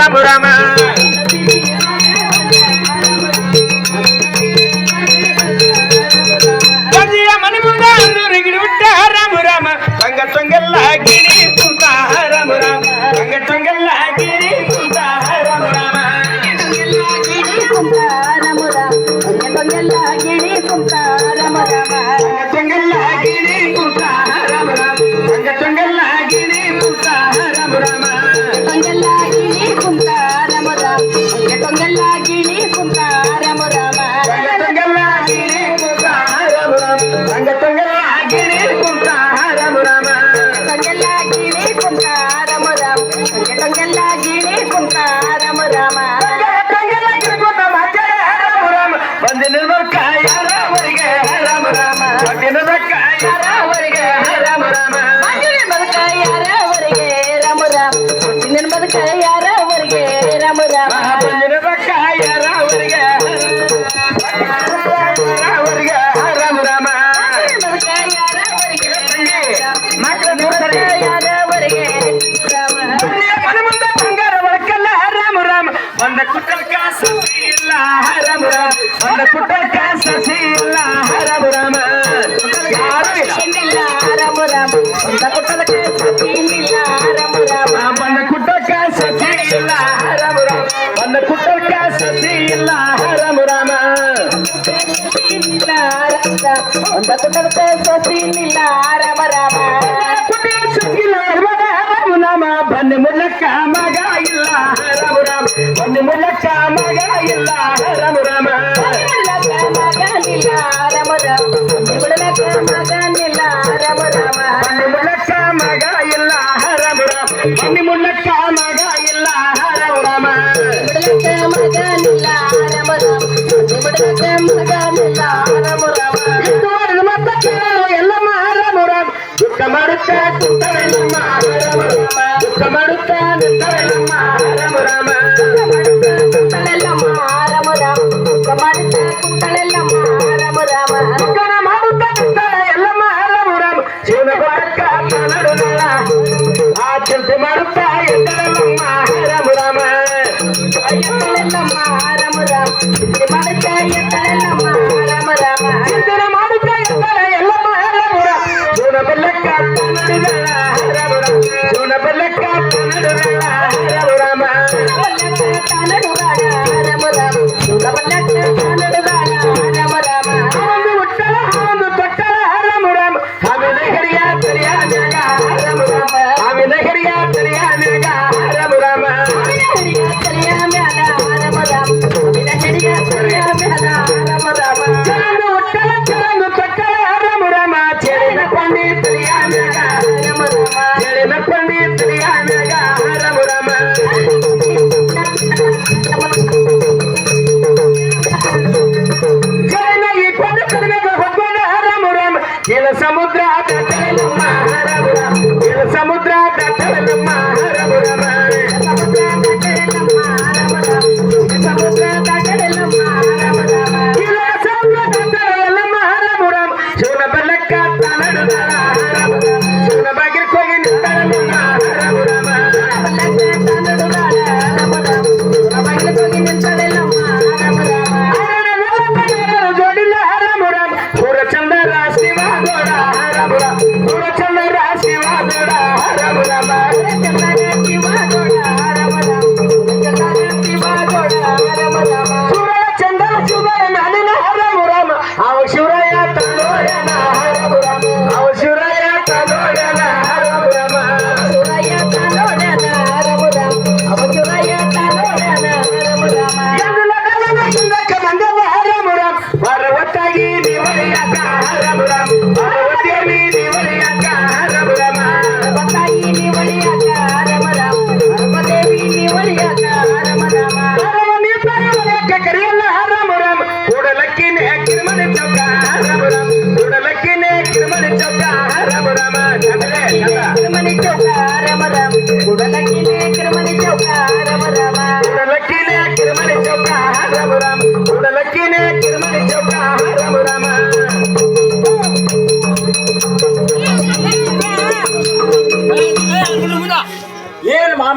ರಾಮ ರಾಮ ಮನೆ ಮುಂದೆ ಗಿಡಿ ಬಿಟ್ಟ ರಾಮ ರಾಮ ತಂಗ ತಂಗೆಲ್ಲ ಗಿಡಿ ಕುಂತ ರಾಮ ರಾಮ ತಂಗ ತಂಗೆಲ್ಲ ಗಿಡಿ ಕುಂತ ರಾಮ ರಾಮ ಗಿಡಿ ಕುಂತ ರಾಮ ರಾಮ ತಂಗೆಲ್ಲ ಗಿಡಿ ಕುಂತ ರಾಮ ರಾಮ ತಂಗೆಲ್ಲ ಗಿಡಿ ಕುಂತ ರಾಮ ರಾಮ ತಂಗ ತಂಗೆಲ್ಲ ಗಿಡಿ ಕುಂತ ರಾಮ ರಾಮ ತಂಗೆಲ್ಲ ಗಿಡಿ ಕುಂತ ರಾಮ ರಾಮ ತಂಗೆಲ್ಲ ಗಿಡಿ ಕುಂತ ರಾಮ ರಾಮ ತಂಗೆಲ್ಲ ಗಿಡಿ ಕುಂತ ರಾಮ ರಾಮ ತಂಗ ತಂಗೆಲ್ಲ ಗಿಡಿ ಕುಂತ ರಾಮ ರಾಮ ತಂಗೆಲ್ಲ ಗಿಡಿ ಕುಂತ ರಾಮ ರಾಮ ತಂಗೆಲ್ಲ ಗಿಡಿ ಕುಂತ ರಾಮ ರಾಮ ತಂಗೆಲ್ಲ ಗಿಡಿ ಕುಂತ ಮಾತೆ ರಾಮ ರಾಮ ಬಂದಿನ ಕಾಯವರಿಗೆ ರಾಮ ರಾಮ ಬಂದಿನ ಕಾಯವರಿಗೆ ರಾಮ ರಾಮ ಬದುಕ ಯಾರವರೆಗೆ ರಾಮ ರಾಮ ನಿನ್ನ ಬದುಕ ಯಾರವರೆಗೆ ರಾಮ ರಾಮ ಬಂದಿನ ಕಾಯವರಿಗೆ ಅವರಿಗೆ ರಾಮ ರಾಮ ಬದುಕ ಯಾರವರೆಗೆ ಮಕ್ಕಳ ಬದುಕ ಯಾರವರೆಗೆ ರಾಮ ಮನೆ ಮುಂದೆ ಬಂಗಾರ ಒಳಕಲ್ಲ ರಾಮ ರಾಮ ಒಂದ ಕುಟಕ ಸಸಿ ಇಲ್ಲ ರಾಮ ರಾಮ ಒಂದ ಕುಟಕ ಸಸಿ ಇಲ್ಲ ರಾಮ ರಾಮ ಯಾರು ಇಲ್ಲ ರಾಮ ರಾಮ ಒಂದ ಕುಟಲಕ್ಕೆ ಸತಿಯಿಲ್ಲ ರಾಮ ರಾಮ ಒಂದ ಕುಟಕ ಸಸಿ ಇಲ್ಲ ರಾಮ ರಾಮ ಒಂದ ಕುಟಕ ಸಸಿ ಇಲ್ಲ ರಾಮ ರಾಮ ಒಂದ ಕುಟಲಕ್ಕೆ ಸತಿಯಿಲ್ಲ ರಾಮ ರಾಮ ರಾಮ ನಾಮ ಬನ್ನಿ ಮುಲ್ಲಕ್ಕ ಮಗ ಇಲ್ಲ ರಾಮ ರಾಮ ಬನ್ನಿ ಮುಲ್ಲಕ್ಕ ಮಗ ಇಲ್ಲ ರಾಮ ರಾಮ ಮಗನಿಲ್ಲ ರಾಮ ರಾಮ ಮಗನಿಲ್ಲ ರಾಮ ರಾಮ ಬನ್ನಿ ಮುಲ್ಲಕ್ಕ ಮಗ ಇಲ್ಲ ರಾಮ ರಾಮ ಬನ್ನಿ ಮುಲ್ಲಕ್ಕ ಮಗ ಇಲ್ಲ ರಾಮ ರಾಮ ಮಗನಿಲ್ಲ ರಾಮ ರಾಮ ಮಗನಿಲ್ಲ ರಾಮ ರಾಮ ಇದುವರೆಗೂ ಮತ್ತ ಕೇಳು ಎಲ್ಲಮ್ಮ ರಾಮ ರಾಮ ದುಃಖ ಮಾಡುತ್ತಾ ಕುತ್ತಳೆಲ್ಲಮ್ಮ ರಾಮ ರಾಮ ದುಃಖ ಮಾಡುತ್ತಾ ನಿಂತಳೆಲ್ಲಮ್ಮ ರಾಮ ರಾಮ ಕುತ್ತಲೆಲ್ಲಮ್ಮ ರಾಮ ರಾಮ ಮಾಡುತ್ತಾ ಕುತ್ತಲೆಲ್ಲಮ್ಮ ರಾಮ ರಾಮ ದುಃಖನ ಮಾಡುತ್ತಾ ಕುತ್ತಳೆ ಎಲ್ಲಮ್ಮ ರಾಮ ರಾಮ ಜೀವನ ಬಾಳಕ್ಕ ನಡುನಲ್ಲ ಆ ಚಿಂತೆ ಮಾಡುತ್ತಾ ಎದ್ದಳೆಲ್ಲಮ್ಮ ರಾಮ ರಾಮ ಎತ್ತಲೆಲ್ಲಮ್ಮ ರಾಮ ರಾಮ ಮಾಡುತ್ತಾ ಎತ್ತಲೆಲ್ಲಮ್ಮ ರಾಮ ರಾಮ ಚಿಂತನೆ ಮಾಡುತ್ತಾ ಎದ್ದಳೆ ಎಲ್ಲಮ್ಮ ರಾಮ ರಾಮ ಜೀವನ ಬಲ್ಲಕ್ಕ ನಡುನಲ್ಲ ರಾಮ ರಾಮ ಜೀವನ ಬಲ್ಲಕ್ಕ ನಡುನಲ್ಲ ರಾಮ ರಾಮ ಒಂದು ಉಟ್ಟಳ ಒಂದು ತೊಟ್ಟಳ ರಾಮ ರಾಮ ಆಮೇಲೆ ಹಿರಿಯ ತರಿಯ ಮೇಘ ರಾಮ ರಾಮ ಆಮೇಲೆ ಹಿರಿಯ ತರಿಯ ಮೇಘ ರಾಮ ರಾಮ ಚರಂದು ಉಟ್ಟಳ ಚರಂದು ತೊಟ್ಟಳ ರಾಮ ರಾಮ ಚೆಳಿನ ಕೊಂಡಿ ತರಿಯ ಮೇಘ ರಾಮ ರಾಮ ಚೆಳಿನ ಕೊಂಡಿ ತರಿಯ ಮೇಘ ರಾಮ ರಾಮ ಚೆಳಿನ ಈ ಕೊಂಡ ಕಡಿಮೆ ಹೊತ್ಕೊಂಡ ರಾಮ ರಾಮ ಇಲ್ಲ ಸಮುದ್ರ ಬೆಟ್ಟಲಮ್ಮ ರಾಮ ರಾಮ ಇಲ್ಲ ಸಮುದ್ರ ಬೆಟ್ಟಲಮ್ಮ ರಾಮ ರಾಮ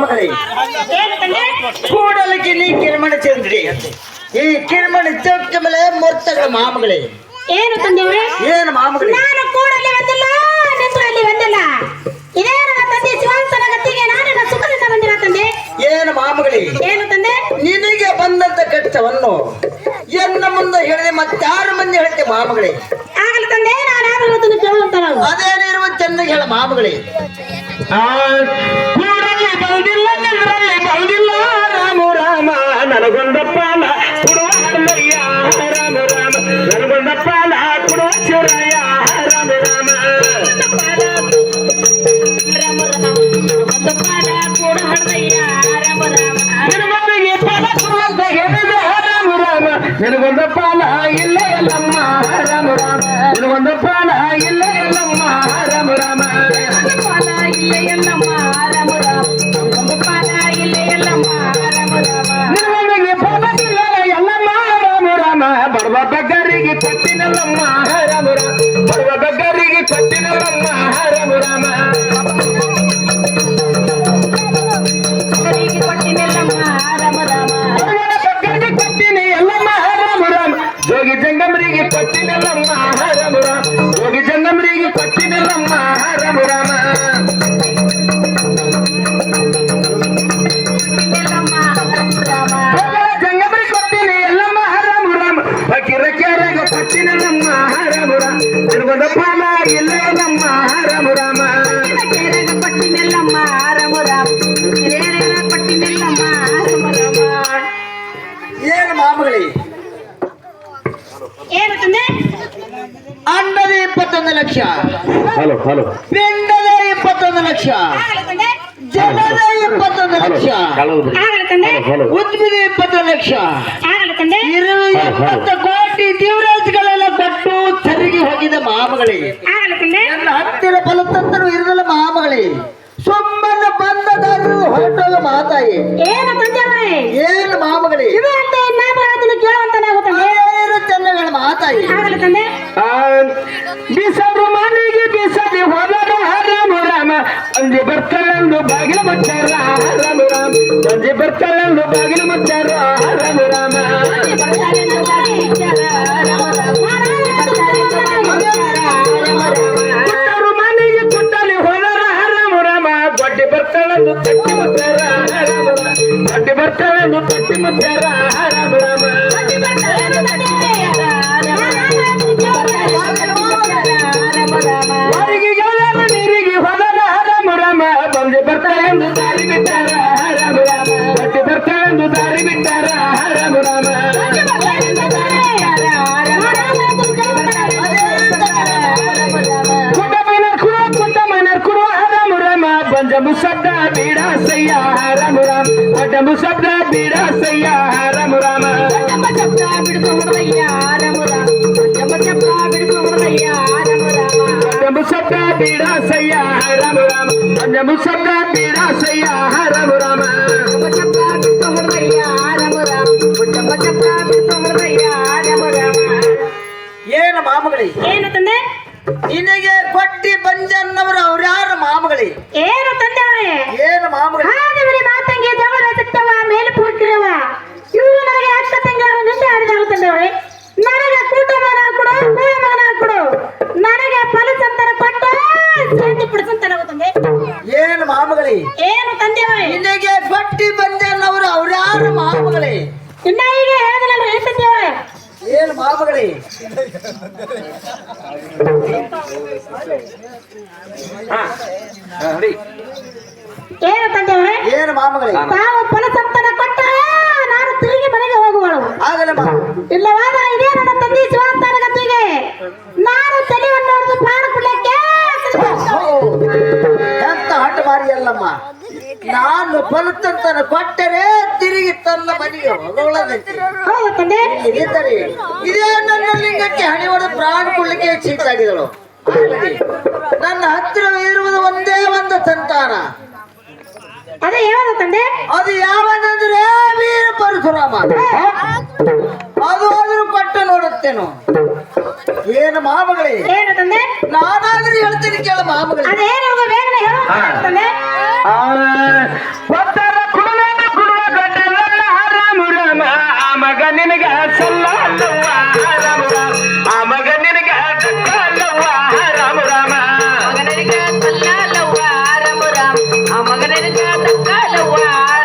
ಮಾಮಗಳೇ ಏನು ತಂದೆ ಕೂಡಲಿಕ್ಕೆ ನೀ ಕಿರುಮಣ ಚಂದ್ರಿ ಈ ಕಿರುಮಣ ಚೌಕ ಮೇಲೆ ಮೂರ್ತಗಳ ಮಾಮಗಳೇ ಏನು ತಂದೆವ್ರೆ ಏನು ಮಾಮಗಳೇ ನಾನು ಕೂಡಲ್ಲಿ ಬಂದಿಲ್ಲ ನಿಂತರಲ್ಲಿ ಬಂದಿಲ್ಲ ಇದೇ ನನ್ನ ತಂದೆ ಶಿವಾಂತನ ಗತಿಗೆ ನಾನು ಸುಖದಿಂದ ಬಂದಿಲ್ಲ ತಂದೆ ಏನು ಮಾಮಗಳೇ ಏನು ತಂದೆ ನಿನಗೆ ಬಂದಂತ ಕಷ್ಟವನ್ನು ಎನ್ನ ಮುಂದೆ ಹೇಳಿದೆ ಮತ್ತಾರು ಮಂದಿ ಹೇಳ್ತೆ ಮಾಮಗಳೇ ಆಗಲಿ ತಂದೆ ನಾನು ಆಗಲಿ ಅದನ್ನು ಕೇಳುವಂತ ನಾವು ಅದೇನಿರುವ ಚೆನ್ನಾಗಿ ಹೇಳ ಮಾಮಗಳೇ ಕೂಡಲ್ಲಿ ಬೌದಿಲ್ಲ ನಿಂದ್ರಲ್ಲಿ ಬೌದಿಲ್ಲ ರಾಮ ರಾಮ ನನಗೊಂದ ಪಾಲ ಕೊಡುವ ಹಲ್ಲಯ್ಯ ರಾಮ ರಾಮ ನನಗೊಂದ ಪಾಲ ಕೊಡುವ ಶಿವರಾಯ ರಾಮ ರಾಮ ಒಂದು ಪಾದ ಕೂಡ ಹೃದಯ ರಾಮ ರಾಮ ನಿನಗೆ ಪಾಲ ಕೊಡುವಂತ ಹೇಳಿದ ರಾಮ ರಾಮ ನಿನಗೊಂದ ಪಾಲ ಇಲ್ಲ ಎಲ್ಲಮ್ಮ ರಾಮ ರಾಮ ನಿನಗೊಂದ ಪಾಲ ಇಲ್ಲ ಎಲ್ಲಮ್ಮ ರಾಮ ರಾಮ ಪಾದ ಇಲ್ಲ ಎಲ್ಲಮ್ಮ ರಾಮ ರಾಮ ಒಂದು ಪಾದ ಇಲ್ಲ ಎಲ್ಲಮ್ಮ ರಾಮ ರಾಮ ನಿನಗೆ ಪಾಲ ಇಲ್ಲ ಎಲ್ಲಮ್ಮ ರಾಮ ರಾಮ ಬಡವ ಬಗ್ಗರಿಗೆ ಕೊಟ್ಟಿನಲ್ಲಮ್ಮ ರಾಮ ರಾಮ ಬಡವ ಬಗ್ಗರಿಗೆ ಕೊಟ್ಟಿನಲ್ಲಮ್ಮ ರಾಮ ರಾಮ ಅವರಿಗೆ ಕೊಟ್ಟಿನೆಲ್ಲಮ್ಮ ರಾಮ ರಾಮ ಬಡವನ ಬಗ್ಗರಿಗೆ ಕೊಟ್ಟಿನಿ ಎಲ್ಲಮ್ಮ ರಾಮ ರಾಮ ಜೋಗಿ ಜಂಗಮರಿಗೆ ಕೊಟ್ಟಿನಲ್ಲಮ್ಮ ರಾಮ ರಾಮ ಜೋಗಿ ಜಂಗಮರಿಗೆ ಕೊಟ್ಟಿನಲ್ಲಮ್ಮ ರಾಮ ರಾಮ ಕೊಟ್ಟಿನೆಲ್ಲಮ್ಮ ರಾಮ ಜಂಗಮರಿ ಕೊಟ್ಟಿನಿ ಎಲ್ಲಮ್ಮ ರಾಮ ರಾಮ ಫಕೀರ ಕೆರೆಗ ಕೊಟ್ಟಿನಲ್ಲಮ್ಮ ರಾಮ ರಾಮ ನಿನಗೊಂದ ಪಾಲ ಇಲ್ಲ ನಮ್ಮ ರಾಮ ರಾಮ ಕೇರಗ ಪಟ್ಟಿನೆಲ್ಲಮ್ಮ ರಾಮ ರಾಮ ಹಿರೇರ ಪಟ್ಟಿನೆಲ್ಲಮ್ಮ ರಾಮ ರಾಮ ಏನು ಮಾಮಗಳೇ ಏನು ತಂದೆ ಅಂಡದ 21 ಲಕ್ಷ ಹಲೋ ಹಲೋ ಪಿಂಡದ 21 ಲಕ್ಷ ಆಗಲಿ ತಂದೆ ಜನದ 21 ಲಕ್ಷ ಆಗಲಿ ತಂದೆ ಉದ್ಭಿದ 21 ಲಕ್ಷ ಆಗಲಿ ತಂದೆ 20 ಕೋಟಿ ದಿವರಾಜ್ಗಳೆಲ್ಲ ಕೊಟ್ಟು ತೆರಿಗೆ ಹೋಗಿದ ಮಾಮಗಳೇ ಆಗಲಿ ತಂದೆ ನನ್ನ ಹತ್ತಿರ ಫಲತಂತ್ರರು ಇರಲಿಲ್ಲ ಮಾಮಗಳೇ ಸುಮ್ಮನೆ ಬಂದದಾದ್ರು ಹೊರಟೋಗ ಮಾತಾಯಿ ಏನು ತಂದೆ ಅವರೇ ಏನು ಮಾಮಗಳೇ ಇದು ಅಂತ ನಾನು ಅದನ್ನು ಕೇಳುವಂತ ನಾವು ತಂದೆ ಏನು ಚೆನ್ನಗಳ ಮಾತಾಯಿ ಆಗಲಿ ತಂದೆ ಬಿಸರು ಮನೆಗೆ ಬಿಸದೆ ಹೋದರು ರಾಮ ರಾಮ ಸಂಜೆ ಬರ್ತಾಳೆಂದು ಬಾಗಿಲು ಮುಚ್ಚಾರ ರಾಮ ರಾಮ ಸಂಜೆ ಬರ್ತಾಳೆಂದು ಬಾಗಿಲು ಮುಚ್ಚಾರ ರಾಮ ರಾಮ ಕುಟ್ಟರು ಮನೆಗೆ ಕುಟ್ಟಲಿ ಹೋದರ ರಾಮ ರಾಮ ಗೊಡ್ಡಿ ಬರ್ತಾಳೆಂದು ತಟ್ಟಿ ಮುಚ್ಚಾರ ರಾಮ ರಾಮ ಗೊಡ್ಡಿ ಬರ್ತಾಳೆಂದು ತಟ್ಟಿ ಮುಚ್ಚಾರ ರಾಮ ರಾಮ ಹೊರಗೆ ಗೆಳೆಯರು ನೀರಿಗೆ ಹೋದರ ರಾಮ ರಾಮ ಬಂದೆ ಬರ್ತಾಳೆಂದು ದಾರಿ ಬಿಟ್ಟಾರ ರಾಮ ರಾಮ ಗೊಡ್ಡಿ ಬರ್ತಾಳೆಂದು ದಾರಿ ಬಿಟ್ಟಾರ ರಾಮ ರಾಮ ಕುಂಟ ಮನರ್ ಕುರುವ ರಾಮ ರಾಮ ಬಂಜಂಬು ಶಬ್ದ ಬೀಡಾಸಯ್ಯ ರಾಮ ರಾಮ ಬಂಜಂಬು ಶಬ್ದ ಬೀಡಾಸಯ್ಯ ರಾಮ ರಾಮ ಬಂಜಂಬು ಶಬ್ದ ಬೀಡಾಸಯ್ಯ ರಾಮ ರಾಮ ಬಂಜಂಬು ಶಬ್ದ ಬೀಡಾಸಯ್ಯ ರಾಮ ರಾಮ ಏನು ಮಾಮಗಳೇ ಏನು ತಂದೆ ನಿನಗೆ ಕೊಟ್ಟಿ ಬಂಜನ್ನವರು ಅವ್ರ್ಯಾರ ಮಾಮಗಳೇ ಏನು ತಂದೆ ಅವರೇ ಏನು ಮಾಮಗಳೇ ಹಾದಿವರಿ ಮಾತಂಗೆ ಜಗಳ ಸಿಗ್ತವ ಮೇಲೆ ಪೂರ್ತಿರವ ಇವರು ನನಗೆ ಅಕ್ಕ ತಂಗಿಯರು ನಿಂದೆ ಆಡಿದಾಗ ತಂದೆವ್ರೆ ನನಗೆ ಕೂಟ ಮಗನ ಕೊಡು ಕೂಳ ಮಗನ ಕೊಡು ನನಗೆ ಫಲಸಂತರ ಕೊಟ್ಟು ಸಂತಿ ಬಿಡಿಸಂತಾನ ತಂದೆ ಏನು ಮಾಮಗಳೇ ಏನು ತಂದೆಯವರೇ ನಿನಗೆ ಕೊಟ್ಟಿ ಬಂಜನ್ನವರು ಅವ್ರ್ಯಾರ ಮಾಮಗಳೇ ಇನ್ನ ಈಗ ಹೇಳಿದ್ರಲ್ಲ ಏನು ತಂದೆಯವರೇ ಏನು ಮಾಮಗಳೇ ಏನು ತಂದೆಯವರೇ ಏನು ಮಾಮಗಳೇ ತಾವು ಫಲಸಂತರ ಕೊಟ್ಟರೆ ನಾನು ತಿರುಗಿ ಮನೆಗೆ ಹೋಗುವಳು ಆಗಲ್ಲ ಮಾಮ ಇಲ್ಲವಾದ ಇದೇ ನನ್ನ ತಂದೆ ಶಿವಾಂತನ ಗತಿಗೆ ನಾನು ತಲೆಯನ್ನು ಹೊಡೆದು ಪ್ರಾಣ ಕೊಡ್ಲಿಕ್ಕೆ ಎಂತ ಹಠ ಮಾರಿ ಅಲ್ಲಮ್ಮ ನಾನು ಫಲತಂತನ ಕೊಟ್ಟರೆ ತಿರುಗಿ ತನ್ನ ಮನೆಗೆ ಹೋಗೋಳದಂತೆ ಹೌದು ತಂದೆ ಇದ್ದರೆ ಇದೇ ನನ್ನ ಲಿಂಗಕ್ಕೆ ಹಣಿ ಹೊಡೆದು ಪ್ರಾಣ ಕೊಡ್ಲಿಕ್ಕೆ ಚೀತಾಗಿದಳು ನನ್ನ ಹತ್ತಿರ ಇರುವುದು ಒಂದೇ ಒಂದು ಸಂತಾನ ಅದೇ ಯಾವುದು ತಂದೆ ಅದು ಯಾವನಂದ್ರೆ ವೀರ ಪರಶುರಾಮ ಅದು ಆದ್ರೂ ಕೊಟ್ಟು ನೋಡುತ್ತೇನು ಏನು ಮಾಮಗಳೇ ಏನು ತಂದೆ ನಾನಾದ್ರೂ ಹೇಳ್ತೀನಿ ಕೇಳ ಮಾಮಗಳೇ ಅದೇನು ಬೇಗನೆ ಹೇಳು ತಂದೆ ಕೊಟ್ಟ ಮಗ ನಿನಗ ಸಲ್ಲಲ್ಲವ್ವ ರಾಮ ರಾಮ ಆ ಮಗ ನಿನಗ ದಕ್ಕಲ್ಲವ್ವ ರಾಮ ರಾಮ ಮಗನಿಗೆ ಸಲ್ಲಲ್ಲವ್ವ ರಾಮ ರಾಮ ಆ ಮಗನಿಗೆ ದಕ್ಕಲ್ಲವ್ವ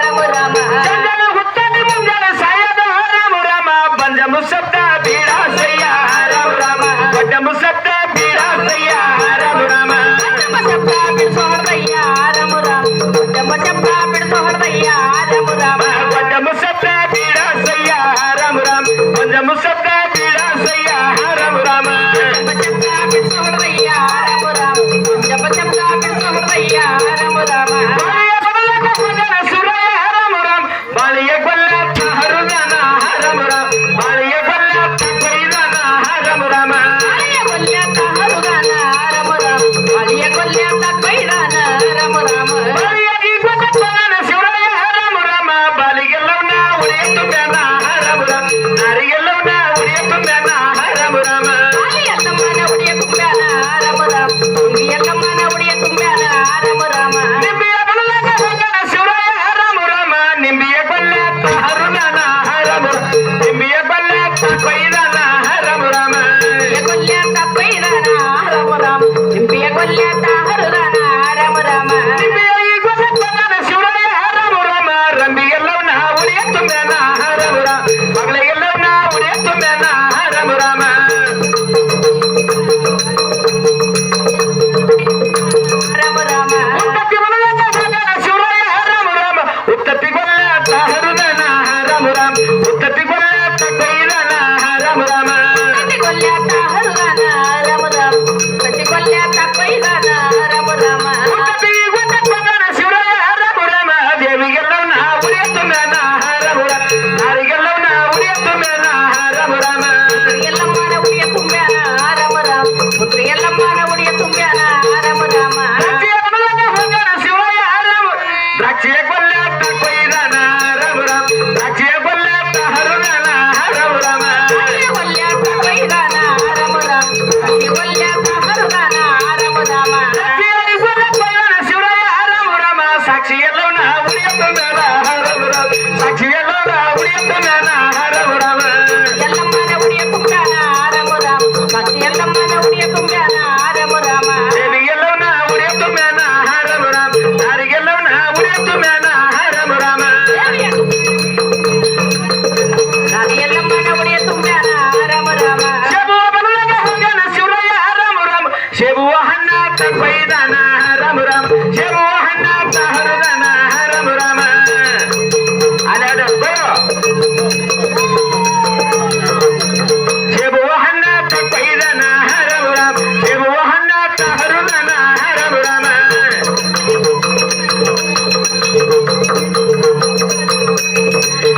ರಾಮ ರಾಮ ಚಂದನ ಹುಟ್ಟನೆ ಮುಂಜಾನೆ ಸಾಯದ ರಾಮ ರಾಮ ಬಂಜ ಮುಸಬ್ದ ಬೀಳಾಸಯ್ಯ ರಾಮ ರಾಮ ದೊಡ್ಡ ಮುಸಬ್ದ ಬೀಳಾಸಯ್ಯ ರಾಮ ರಾಮ ಶಬ್ದ ಬಿಡಿಸೋ ಹೊಡೆದಯ್ಯ ರಾಮ ರಾಮ ದೊಡ್ಡ ಶಬ್ದ ಬಿಡಿಸೋ ಹೊಡೆದಯ್ಯ ರಾಮ ರಾಮ ದೊಡ್ಡ ಮುಸಬ್ದ ಬೀಳಾಸಯ್ಯ ರಾಮ ರಾಮ ಬಂಜ ಮುಸಬ್ದ ಬೀಳಾಸಯ್ಯ ರಾಮ ರಾಮ ಶಬ್ದ ಬಿಡಿಸೋ ಹೊಡೆದಯ್ಯ ರಾಮ ರಾಮ ಜಪ ಶಬ್ದ ಬಿಡಿಸೋ ಹೊಡೆದಯ್ಯ ರಾಮ ರಾಮ ಬಾಳಿಯ ಬದಲಕ ಹೋಗನ ಸುರಯ ರಾಮ ರಾಮ ಬಾಳಿಯ ಗೊಲ್ಲ ಹರುದನ ರಾಮ ರಾಮ ಬಾಳಿಯ ಗೊಲ್ಲ ಕೊಯ್ದನ ರಾಮ ರಾಮ ಬಾಳಿಯ ಕೊಲ್ಯಾತ ಹರುದಾನ ರಾಮ ರಾಮ ಬಾಳಿಯ ಕೊಲ್ಯಾತ ಕೊಯ್ದಾನ ರಾಮ ರಾಮ ಬಾಳಿಯ ಈ ಗೊತ್ತನ ಶಿವರಾಯ ರಾಮ ರಾಮ ಬಾಲಿಗೆಲ್ಲವನ್ನ ಉಳಿಯತ್ತು ಬೇನ ರಾಮ ರಾಮ ನಾರಿಗೆಲ್ಲವನ್ನ ಉಳಿಯತ್ತು ಬೇನ ರಾಮ ರಾಮ ಬಾಳಿಯಲ್ಲಮ್ಮನ ಉಡಿಯ ತುಂಬ್ಯಾನ ರಾಮ ರಾಮ ತುಂಬಿಯಲ್ಲಮ್ಮನ ಉಡಿಯ ತುಂಬ್ಯಾನ ರಾಮ ರಾಮ ನಿಂಬಿಯ ಬದಲಕ ಹೋಗನ ಶಿವರಾಯ ರಾಮ ರಾಮ ನಿಂಬಿಯ ಗೊಲ್ಲ ಹರುದನ ರಾಮ ರಾಮ ನಿಂಬಿಯ ಗೊಲ್ಲ ಕೊಯ್ದನ ರಾಮ ರಾಮ ಕೊಲ್ಯಾತ ಕೊಯ್ದಾನ ರಾಮ ರಾಮ ನಿಂಬಿಯ ಕೊಲ್ಯಾತ ಹರುದಾನ ರಾಮ ರಾಮ ನಿಂಬಿಯ ಈ ಗೊತ್ತನ ಶಿವರಾಯ ರಾಮ ರಾಮ ರಂಬಿಗೆಲ್ಲವನ್ನ ಉಳಿಯತ್ತು ಬೇನ ರಾಮ ರಾಮ ಮಗಳಿಗೆಲ್ಲವನ್ನ ಉಳಿಯತ್ತು ಬೇನ ರಾಮ ರಾಮ ರಾಮ ರಾಮ ಉತ್ತತ್ತಿ ಬದಲಕ ಹೋಗನ ಶಿವರಾಯ ರಾಮ ರಾಮ ಉತ್ತತ್ತಿ ಗೊಲ್ಲ ಹರುದನ ರಾಮ ರಾಮ ಉತ್ತತ್ತಿ ಗೊಲ್ಲ ಕೊಯ್ದನ ರಾಮ ರಾಮ ಕಟ್ಟಿ ಕೊಲ್ಯಾತ ಹರುದಾನ ರಾಮ ರಾಮ ಕಟ್ಟಿ ಕೊಲ್ಯಾತ ಕೊಯ್ದಾನ ರಾಮ ರಾಮ ಉತ್ತತ್ತಿ ಗೊತ್ತನ ಶಿವರಾಯ ರಾಮ ರಾಮ ದೇವಿಗೆಲ್ಲವನ್ನ ಉಳಿಯತ್ತು ಬೇನ ರಾಮ ರಾಮ ನಾರಿಗೆಲ್ಲವನ್ನ ಉಳಿಯತ್ತು ಬೇನ ರಾಮ ರಾಮ ಎಲ್ಲಮ್ಮನ ಉಡಿಯ ತುಂಬ್ಯಾನ ರಾಮ ರಾಮ ಪುತ್ರಿ ಎಲ್ಲಮ್ಮನ ಉಡಿಯ ತುಂಬ್ಯಾನ ರಾಮ ರಾಮ ದ್ರಾಕ್ಷಿಯ ಬದಲಕ ಹೋಗನ ಶಿವರಾಯ ರಾಮ ದ್ರಾಕ್ಷಿಯ ಗೊಲ್ಲ ಕೊಯ್ದನ ರಾಮ ರಾಮ ದ್ರಾಕ್ಷಿಯ ಗೊಲ್ಲ ಹರುದನ ರಾಮ ರಾಮ ಕಟ್ಟಿ ಕೊಲ್ಯಾತ ಕೊಯ್ದಾನ ರಾಮ ರಾಮ ಕಟ್ಟಿ ಕೊಲ್ಯಾತ ಹರುದಾನ ರಾಮ ರಾಮ ಶಿವರಾಯ ರಾಮ ರಾಮ ಸಾಕ್ಷಿ ಎಲ್ಲವನ್ನ ಉಳಿಯತ್ತು ಬೇಡ ರಾಮ ರಾಮ ಸಾಕ್ಷಿ ಎಲ್ಲವನ್ನ ಉಳಿಯತ್ತು ಬೇಡ ರಾಮ ರಾಮ ಎಲ್ಲಮ್ಮನ ಉಡಿಯ ತುಂಬ್ಯಾನ ರಾಮ ರಾಮ ಕಟ್ಟಿ ಎಲ್ಲಮ್ಮನ ಉಡಿಯ ತುಂಬ್ಯಾನ ರಾಮ ರಾಮ ದೇವಿಗೆಲ್ಲವನ್ನ ಉಳಿಯತ್ತು ಬೇಡ ರಾಮ ರಾಮ ಯಾರಿಗೆಲ್ಲವನ್ನ ಉಳಿಯತ್ತು ಬೇಡ ರಾಮ ರಾಮ ನಾನು ಎಲ್ಲಮ್ಮನ ಉಡಿಯ ತುಂಬ್ಯಾನ ರಾಮ ರಾಮ ಶೇಬುವ ಬದಲಾಗ ಹೋಗನ ಶಿವರಾಯ ರಾಮ ರಾಮ ಶೇಬುವ ಹಣ್ಣ ಕೊಯ್ದಾನ ರಾಮ ರಾಮ ಶೇಬುವ ಹಣ್ಣ ಹರದನ ರಾಮ ರಾಮ ಅದಾಡ ಶೇಬುವ ಹಣ್ಣ ಕೊಯ್ದನ ರಾಮ ರಾಮ ಶೇಬುವ ಹಣ್ಣ ಹರುದನ ರಾಮ ರಾಮ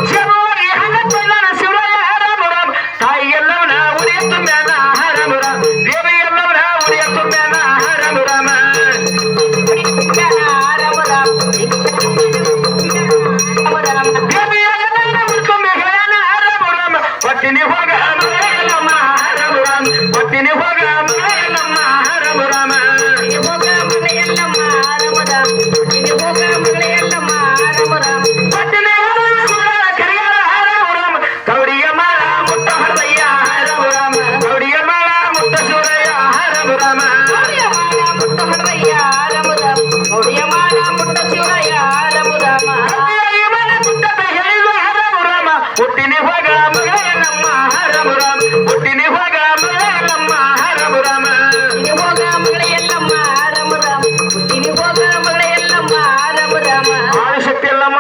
ಶೇಬುವ ಈ ಹಣ್ಣ ಕೊಯ್ದನ ಶಿವರಾಯ ರಾಮ ರಾಮ ತಾಯಿ ಎಲ್ಲವನ್ನ ಉಳಿಯತ್ತು ಬೇನ ರಾಮ ರಾಮ ದೇವಿ ಎಲ್ಲವನ್ನ ಉಳಿಯತ್ತು ಬೇನ ರಾಮ ರಾಮ ತುಂಬ್ಯಾನ ರಾಮ ರಾಮ ರಾಮ ರಾಮ ದೇವಿಯ ಎಲ್ಲವನ್ನ ಉಳ್ಕೊಂಬೆ ಹೇಳನ ರಾಮ ರಾಮ ಒಟ್ಟಿನಿ ಹೋಗ ಮಗಳಮ್ಮ ರಾಮ ರಾಮ ಒಟ್ಟಿನಿ ಹೋಗ ಮಗಳಮ್ಮ ರಾಮ ರಾಮ ಇಲ್ಲಿ ಹೋಗ ಮಗಳ ಎಲ್ಲಮ್ಮ ರಾಮ ರಾಮ ಇಲ್ಲಿ ಹೋಗ ಮಗಳ ಎಲ್ಲಮ್ಮ ರಾಮ ರಾಮ ಒಟ್ಟಿನಿ ಹೋಗ ಕರಿಯರ ರಾಮ ರಾಮ ಕೌಡಿಯ ಮಾಳ ಮುಟ್ಟ ಹರದಯ್ಯ ರಾಮ ರಾಮ ಕೌಡಿಯ ಮಾಳ ಮುಟ್ಟ ಶಿವರಯ್ಯ ರಾಮ ರಾಮ ಗೌಡಿಯ ಮಾಡ ಮುಟ್ಟ ಹೊಡೆದಯ್ಯ ರಾಮ ರಾಮ ಗೌಡಿಯ ಮಾಡ ಮುಟ್ಟ ಶಿವರಯ್ಯ ರಾಮ ರಾಮ ಈ ಮನೆ ಮುಟ್ಟದ ಹೇಳಿದ ರಾಮ ರಾಮ ಹುಟ್ಟಿನಿ ಹೋಗ ಮಗಳಮ್ಮ ರಾಮ ರಾಮ ಹುಟ್ಟಿನಿ ಹೋಗ ಮಗಳಮ್ಮ ರಾಮ ರಾಮ ಇಲ್ಲಿ ಹೋಗ ಮಗಳ ಎಲ್ಲಮ್ಮ ರಾಮ ರಾಮ ಇಲ್ಲಿ ಹೋಗ ಮಗಳ ಎಲ್ಲಮ್ಮ ರಾಮ ರಾಮ ಆದಿಶಕ್ತಿ ಎಲ್ಲಮ್ಮ